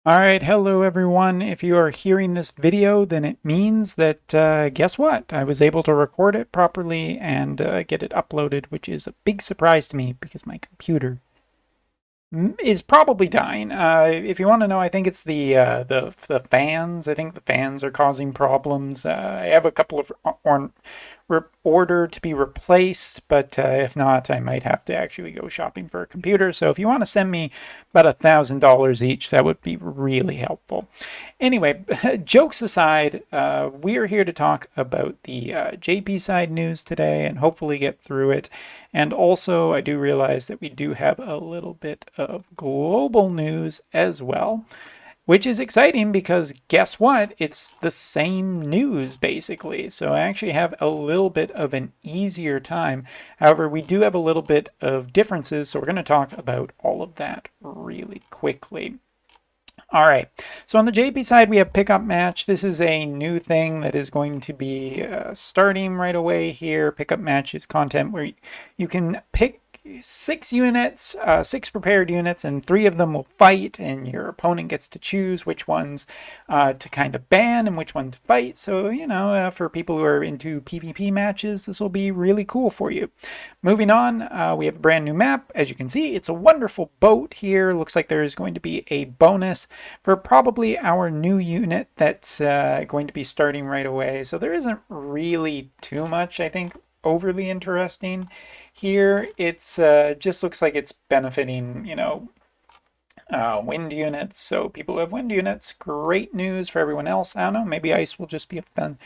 Alright, hello everyone. If you are hearing this video, then it means that, guess what? I was able to record it properly and get it uploaded, which is a big surprise to me because my computer is probably dying. If you want to know, I think it's the fans. I think the fans are causing problems. I have a couple of order to be replaced, but if not, I might have to actually go shopping for a computer. So if you want to send me about $1,000 each, that would be really helpful. Anyway, jokes aside, we are here to talk about the JP side news today and hopefully get through it. And also, I do realize that we do have a little bit of global news as well, which is exciting because guess what? It's the same news basically. So I actually have a little bit of an easier time. However, we do have a little bit of differences, so we're going to talk about all of that really quickly. All right, so on the JP side, we have pickup match. This is a new thing that is going to be starting right away here. Pickup match is content where you can pick 6 units, 6 prepared units, and 3 of them will fight, and your opponent gets to choose which ones to kind of ban and which one to fight. So, for people who are into PvP matches, this will be really cool for you. Moving on, we have a brand new map. As you can see, it's a wonderful boat here. Looks like there is going to be a bonus for probably our new unit that's going to be starting right away. So there isn't really too much, I think, overly interesting here. It's just looks like it's benefiting, wind units. So people who have wind units, great news for everyone else. I don't know, maybe ice will just be a fun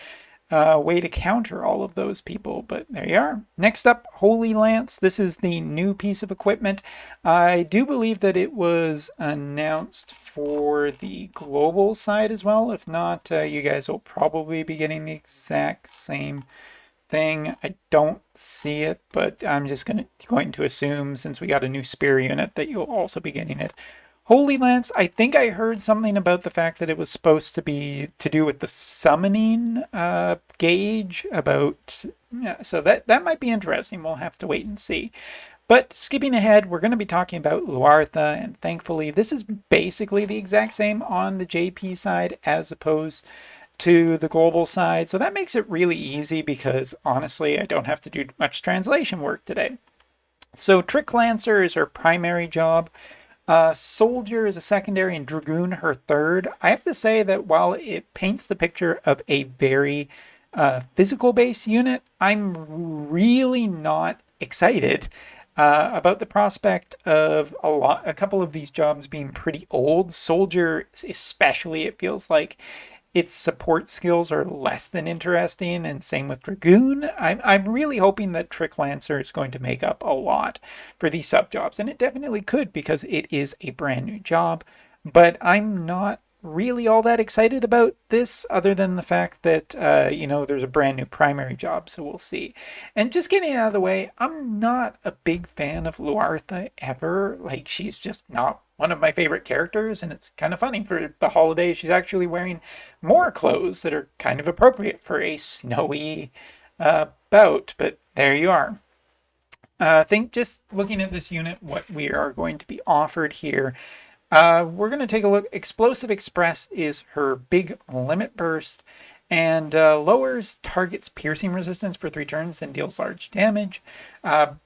way to counter all of those people, but there you are. Next up, Holy Lance. This is the new piece of equipment. I do believe that it was announced for the global side as well. If not, you guys will probably be getting the exact same thing. I don't see it, but I'm just going to assume, since we got a new spear unit, that you'll also be getting it. Holy Lance, I think I heard something about the fact that it was supposed to be to do with the summoning gauge about, yeah, so that might be interesting. We'll have to wait and see. But skipping ahead, we're going to be talking about Luartha, and thankfully this is basically the exact same on the JP side as opposed to the global side. So that makes it really easy because honestly, I don't have to do much translation work today. So Trick Lancer is her primary job. Soldier is a secondary and Dragoon her third. I have to say that while it paints the picture of a very physical based unit, I'm really not excited about the prospect of a couple of these jobs being pretty old. Soldier especially, it feels like its support skills are less than interesting, and same with Dragoon. I'm really hoping that Trick Lancer is going to make up a lot for these sub jobs, and it definitely could because it is a brand new job. But I'm not really all that excited about this, other than the fact that there's a brand new primary job, so we'll see. And just getting out of the way, I'm not a big fan of Luartha ever. Like, she's just not one of my favorite characters, and it's kind of funny for the holidays she's actually wearing more clothes that are kind of appropriate for a snowy bout, but there you are. I think just looking at this unit, what we are going to be offered here, we're going to take a look. Explosive Express is her big limit burst, and lowers target's piercing resistance for 3 turns and deals large damage.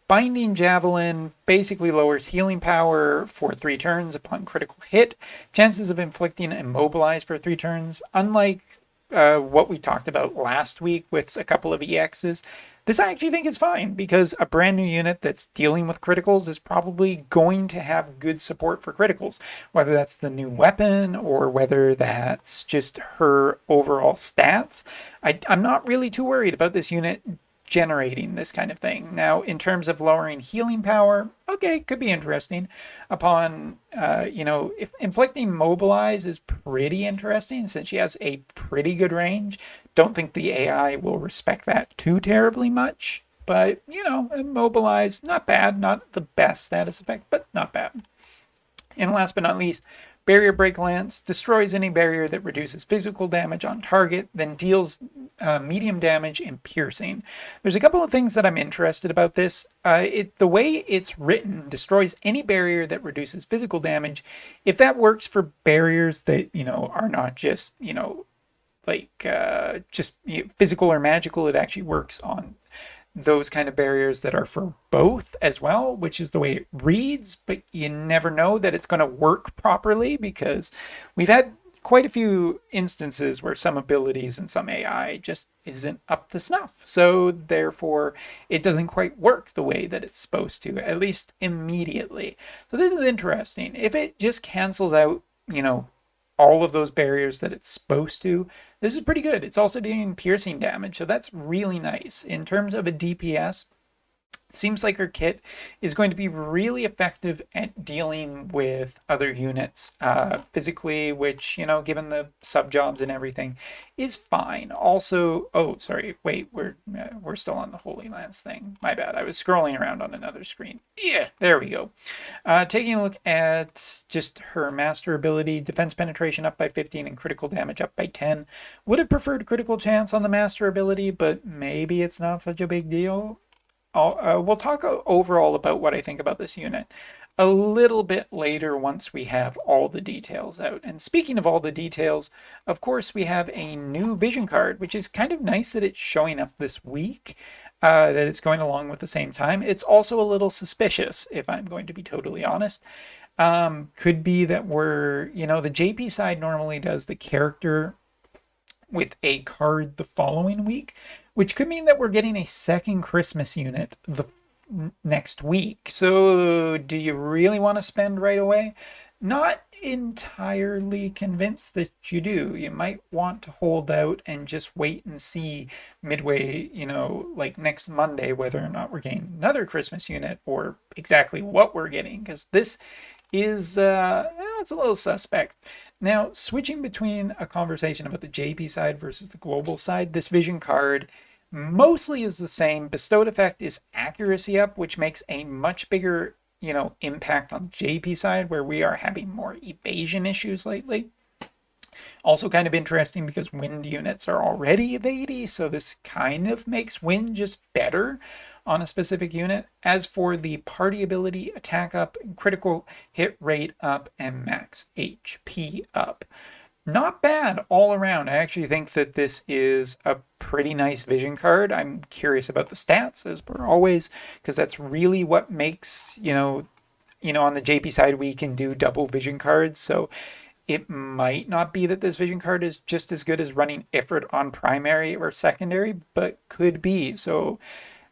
Binding Javelin basically lowers healing power for 3 turns upon critical hit. Chances of inflicting immobilize for 3 turns. Unlike what we talked about last week with a couple of EXs, this I actually think is fine because a brand new unit that's dealing with criticals is probably going to have good support for criticals, whether that's the new weapon or whether that's just her overall stats. I'm not really too worried about this unit generating this kind of thing. Now, in terms of lowering healing power, okay, could be interesting. Upon, if inflicting mobilize is pretty interesting since she has a pretty good range. Don't think the AI will respect that too terribly much, but, immobilize, not bad. Not the best status effect, but not bad. And last but not least, Barrier Break Lance destroys any barrier that reduces physical damage on target, then deals medium damage and piercing. There's a couple of things that I'm interested about this. The way it's written destroys any barrier that reduces physical damage. If that works for barriers that, are not just, just physical or magical, it actually works on those kind of barriers that are for both as well, which is the way it reads, but you never know that it's going to work properly because we've had quite a few instances where some abilities and some AI just isn't up to snuff. So therefore, it doesn't quite work the way that it's supposed to, at least immediately. So this is interesting. If it just cancels out, all of those barriers that it's supposed to, this is pretty good. It's also doing piercing damage, so that's really nice. In terms of a DPS, seems like her kit is going to be really effective at dealing with other units physically, which, given the sub jobs and everything, is fine. Also, oh, sorry, wait, we're still on the Holy Lance thing. My bad. I was scrolling around on another screen. Yeah, there we go. Taking a look at just her master ability, defense penetration up by 15 and critical damage up by 10. Would have preferred critical chance on the master ability, but maybe it's not such a big deal. We'll talk overall about what I think about this unit a little bit later once we have all the details out. And speaking of all the details, of course, we have a new vision card, which is kind of nice that it's showing up this week, that it's going along with the same time. It's also a little suspicious, if I'm going to be totally honest. Could be that we're, the JP side normally does the character with a card the following week, which could mean that we're getting a second Christmas unit the next week. So do you really want to spend right away? Not entirely convinced that you do. You might want to hold out and just wait and see midway, like next Monday, whether or not we're getting another Christmas unit or exactly what we're getting, because this is it's a little suspect. Now, switching between a conversation about the JP side versus the global side, this vision card mostly is the same. Bestowed effect is accuracy up, which makes a much bigger, impact on the JP side, where we are having more evasion issues lately. Also kind of interesting because wind units are already evadey, so this kind of makes wind just better on a specific unit. As for the party ability, attack up, critical hit rate up, and max HP up. Not bad all around. I actually think that this is a pretty nice vision card. I'm curious about the stats, as per always, because that's really what makes, on the JP side, we can do double vision cards. So it might not be that this vision card is just as good as running Ifrit on primary or secondary, but could be. So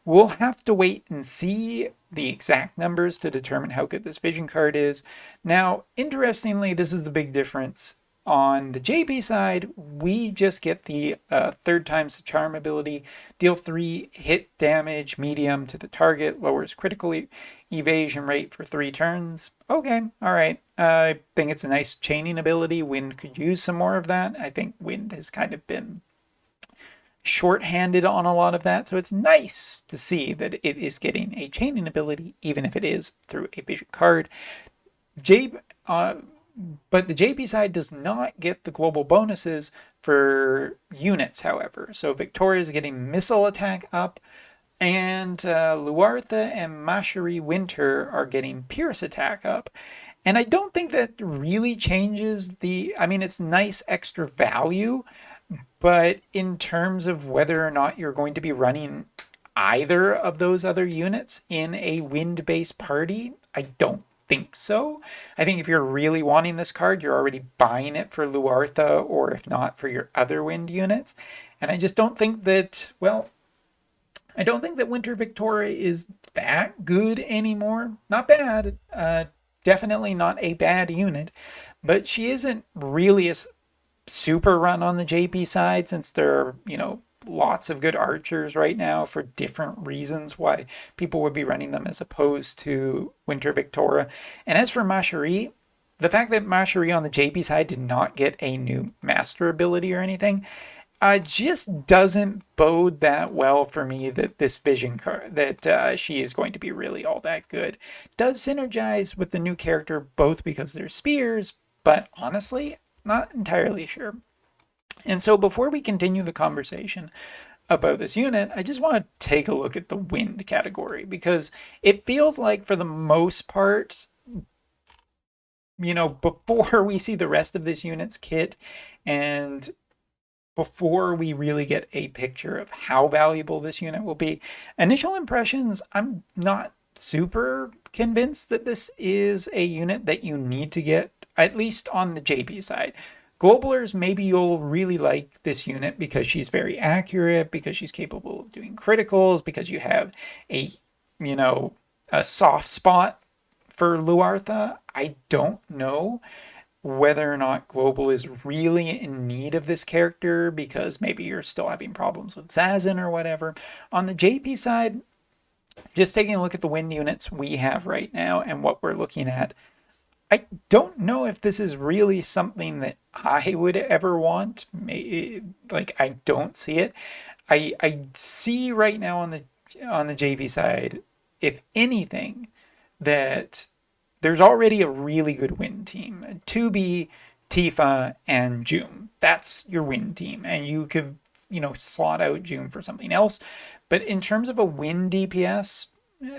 we'll have to wait and see the exact numbers to determine how good this vision card is. Now, interestingly, this is the big difference. On the JP side, we just get the third times the charm ability, deal 3 hit damage medium to the target, lowers critical evasion rate for 3 turns. Okay, all right. I think it's a nice chaining ability. Wind could use some more of that. I think Wind has kind of been shorthanded on a lot of that, so it's nice to see that it is getting a chaining ability, even if it is through a vision card. But the JP side does not get the global bonuses for units, however. So Victoria is getting missile attack up, and Luartha and Mashari Winter are getting pierce attack up. And I don't think that really changes it's nice extra value, but in terms of whether or not you're going to be running either of those other units in a wind-based party, I don't think so. I think if you're really wanting this card, you're already buying it for Luartha, or if not, for your other wind units. And I just don't think that, I don't think that Winter Victoria is that good anymore. Not bad. Definitely not a bad unit. But she isn't really a super run on the JP side, since there are, lots of good archers right now for different reasons why people would be running them as opposed to Winter Victoria. And as for Mashari, the fact that Mashari on the JP side did not get a new master ability or anything, just doesn't bode that well for me that this vision card, that she is going to be really all that good. Does synergize with the new character, both because they're spears, but honestly, not entirely sure. And so before we continue the conversation about this unit, I just want to take a look at the wind category, because it feels like for the most part, before we see the rest of this unit's kit and before we really get a picture of how valuable this unit will be, initial impressions, I'm not super convinced that this is a unit that you need to get, at least on the JP side. Globalers, maybe you'll really like this unit because she's very accurate, because she's capable of doing criticals, because you have a, a soft spot for Luartha. I don't know whether or not Global is really in need of this character because maybe you're still having problems with Zazin or whatever. On the JP side, just taking a look at the wind units we have right now and what we're looking at, I don't know if this is really something that I would ever want. Like, I don't see it. I see right now on the JP side, if anything, that there's already a really good win team. 2B, Tifa, and June. That's your win team. And you could, slot out June for something else. But in terms of a win DPS,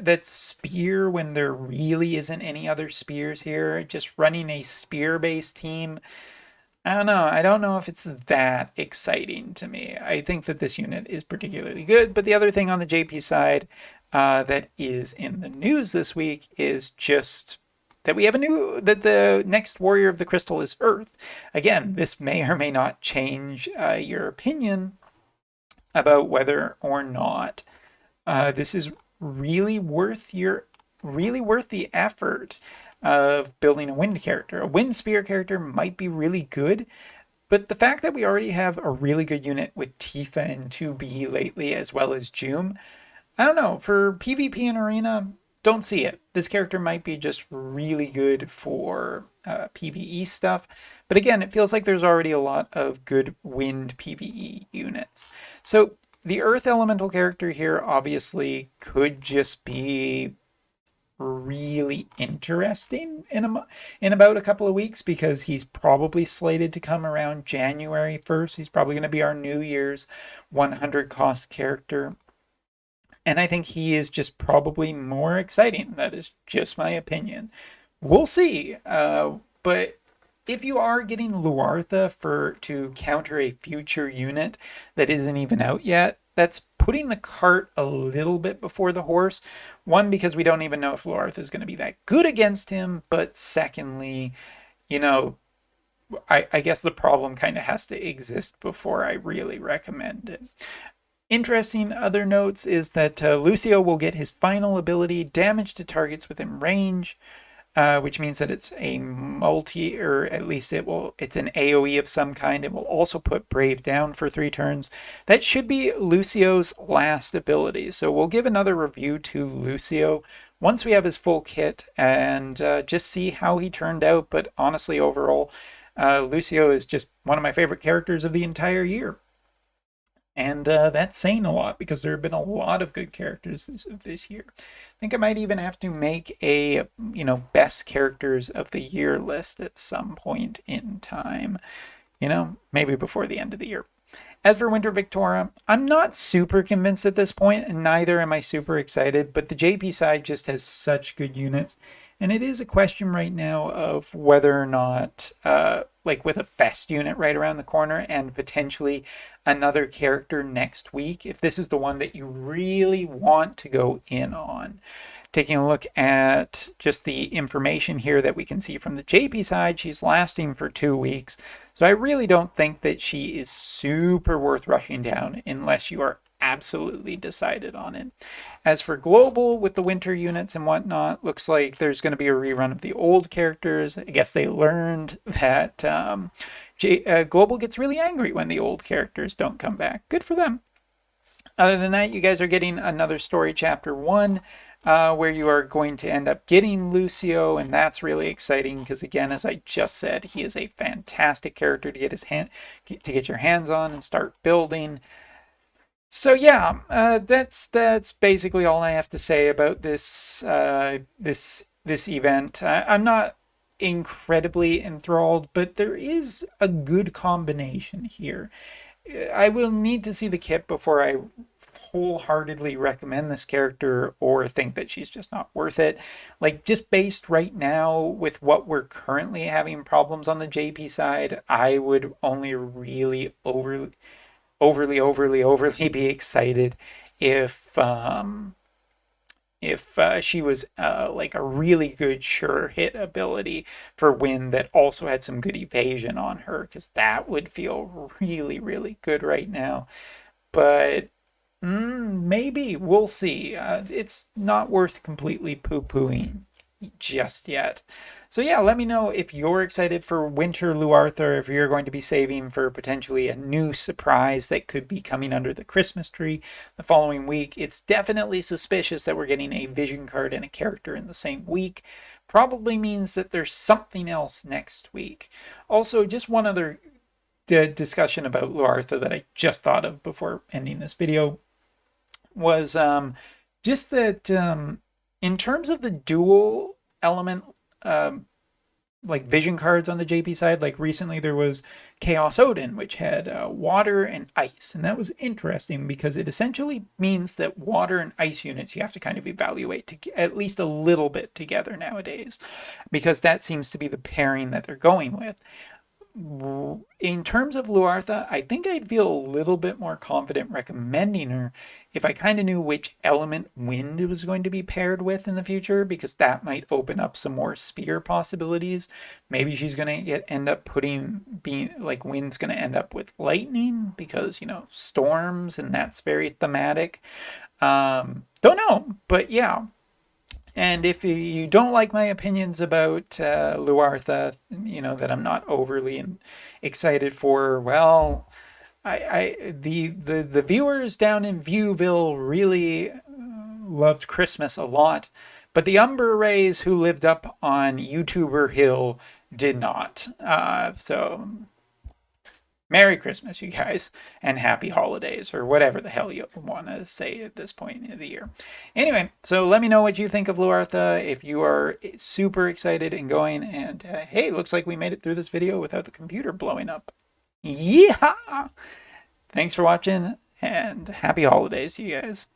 that's spear when there really isn't any other spears here, just running a spear-based team, I don't know. I don't know if it's that exciting to me. I think that this unit is particularly good, but the other thing on the JP side that is in the news this week is just that we have that the next Warrior of the Crystal is Earth. Again, this may or may not change your opinion about whether or not this is really worth the effort of building a wind character. A wind spear character might be really good, but the fact that we already have a really good unit with Tifa and 2B lately, as well as June, I don't know, for PvP and Arena, don't see it. This character might be just really good for PvE stuff, but again, it feels like there's already a lot of good wind PvE units. So the Earth Elemental character here obviously could just be really interesting in about a couple of weeks, because he's probably slated to come around January 1st. He's probably going to be our New Year's 100 cost character. And I think he is just probably more exciting. That is just my opinion. We'll see. But if you are getting Luartha to counter a future unit that isn't even out yet, that's putting the cart a little bit before the horse. One, because we don't even know if Luartha is going to be that good against him. But secondly, I guess the problem kind of has to exist before I really recommend it. Interesting other notes is that Lucio will get his final ability, damage to targets within range, which means that it's a multi, or at least it's an AoE of some kind. It will also put Brave down for 3 turns. That should be Lucio's last ability. So we'll give another review to Lucio once we have his full kit and just see how he turned out. But honestly, overall, Lucio is just one of my favorite characters of the entire year. And that's saying a lot, because there have been a lot of good characters this year. I think I might even have to make a, best characters of the year list at some point in time. Maybe before the end of the year. As for Winter Victoria, I'm not super convinced at this point, and neither am I super excited, but the JP side just has such good units. And it is a question right now of whether or not, like with a Fest unit right around the corner and potentially another character next week, if this is the one that you really want to go in on. Taking a look at just the information here that we can see from the JP side, she's lasting for 2 weeks. So I really don't think that she is super worth rushing down unless you are absolutely decided on it. As for Global, with the winter units and whatnot, looks like there's going to be a rerun of the old characters. I guess they learned that Global gets really angry when the old characters don't come back. Good for them. Other than that, you guys are getting another story chapter 1. where you are going to end up getting Lucio, and that's really exciting because, again, as I just said, he is a fantastic character to get your hands on and start building. So yeah, that's basically all I have to say about this event. I'm not incredibly enthralled, but there is a good combination here. I will need to see the kit before I wholeheartedly recommend this character or think that she's just not worth it. Like, just based right now with what we're currently having problems on the JP side, I would only really overly be excited if she was like a really good sure hit ability for Win that also had some good evasion on her, because that would feel really good right now. But maybe we'll see. It's not worth completely poo-pooing just yet. So yeah, let me know if you're excited for Winter Luartha, or if you're going to be saving for potentially a new surprise that could be coming under the Christmas tree the following week. It's definitely suspicious that we're getting a vision card and a character in the same week. Probably means that there's something else next week. Also, just one other discussion about Luartha that I just thought of before ending this video was just that in terms of the dual element like vision cards on the JP side, like recently there was Chaos Odin, which had water and ice, and that was interesting because it essentially means that water and ice units you have to kind of evaluate to at least a little bit together nowadays, because that seems to be the pairing that they're going with. In terms of Luartha, I think I'd feel a little bit more confident recommending her if I kind of knew which element wind was going to be paired with in the future, because that might open up some more spear possibilities. Maybe she's going to end up being like wind's going to end up with lightning because, you know, storms, and that's very thematic. Don't know, but yeah. And if you don't like my opinions about Luartha, you know, that I'm not overly excited for, well, the viewers down in Viewville really loved Christmas a lot, but the Umber Rays who lived up on YouTuber Hill did not. So Merry Christmas, you guys, and happy holidays, or whatever the hell you want to say at this point in the year. Anyway, so let me know what you think of Luartha, if you are super excited and going, and hey, looks like we made it through this video without the computer blowing up. Yeah! Thanks for watching, and happy holidays to you guys.